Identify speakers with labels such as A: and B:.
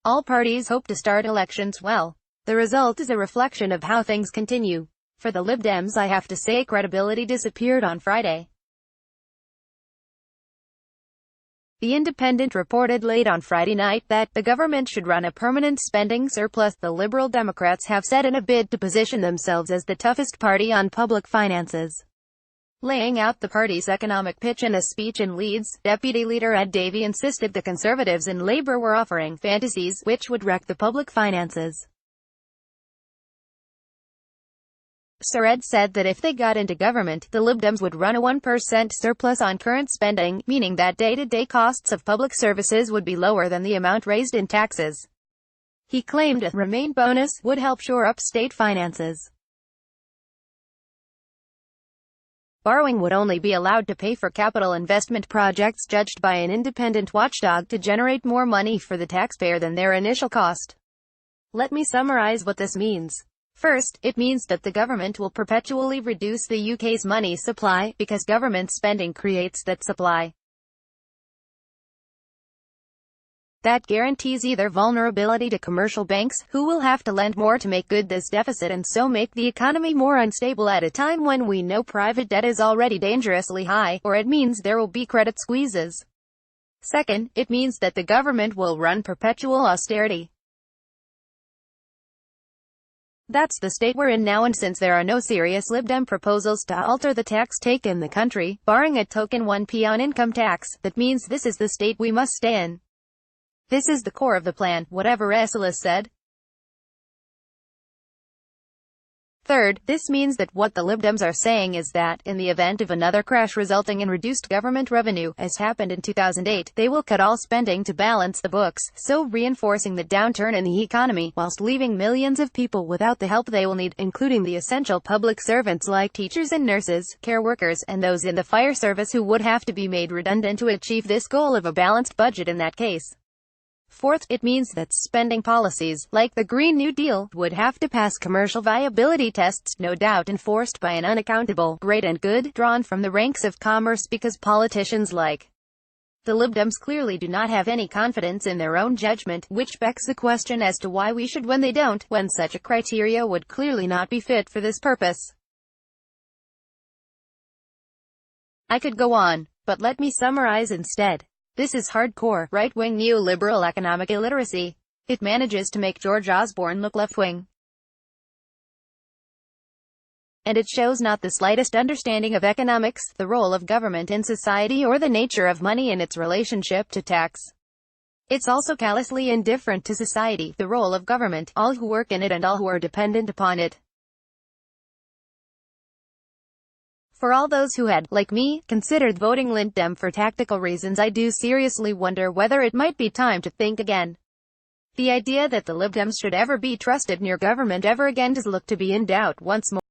A: All parties hope to start elections well. The result is a reflection of how things continue. For the LibDems, I have to say, credibility disappeared on Friday. The Independent reported late on Friday night that the government should run a permanent spending surplus. The Liberal Democrats have said in a bid to position themselves as the toughest party on public finances. Laying out the party's economic pitch in a speech in Leeds, Deputy Leader Ed Davey insisted the Conservatives and Labour were offering fantasies which would wreck the public finances. Sir Ed said that if they got into government, the LibDems would run a 1% surplus on current spending, meaning that day-to-day costs of public services would be lower than the amount raised in taxes. He claimed a Remain bonus would help shore up state finances. Borrowing would only be allowed to pay for capital investment projects judged by an independent watchdog to generate more money for the taxpayer than their initial cost. Let me summarize what this means. First, it means that the government will perpetually reduce the UK's money supply, because government spending creates that supply. That guarantees either vulnerability to commercial banks, who will have to lend more to make good this deficit and so make the economy more unstable at a time when we know private debt is already dangerously high, or it means there will be credit squeezes. Second, it means that the government will run perpetual austerity. That's the state we're in now, and since there are no serious LibDem proposals to alter the tax take in the country, barring a token 1p on income tax, that means this is the state we must stay in. This is the core of the plan, whatever Esselis said. Third, this means that what the LibDems are saying is that, in the event of another crash resulting in reduced government revenue, as happened in 2008, they will cut all spending to balance the books, so reinforcing the downturn in the economy, whilst leaving millions of people without the help they will need, including the essential public servants like teachers and nurses, care workers, and those in the fire service who would have to be made redundant to achieve this goal of a balanced budget in that case. Fourth, it means that spending policies, like the Green New Deal, would have to pass commercial viability tests, no doubt enforced by an unaccountable, great and good, drawn from the ranks of commerce, because politicians like the LibDems clearly do not have any confidence in their own judgment, which begs the question as to why we should when they don't, when such a criteria would clearly not be fit for this purpose. I could go on, but let me summarize instead. This is hardcore, right-wing neoliberal economic illiteracy. It manages to make George Osborne look left-wing. And it shows not the slightest understanding of economics, the role of government in society, or the nature of money in its relationship to tax. It's also callously indifferent to society, the role of government, all who work in it and all who are dependent upon it. For all those who had, like me, considered voting LibDem for tactical reasons, I do seriously wonder whether it might be time to think again. The idea that the LibDems should ever be trusted near government ever again does look to be in doubt once more.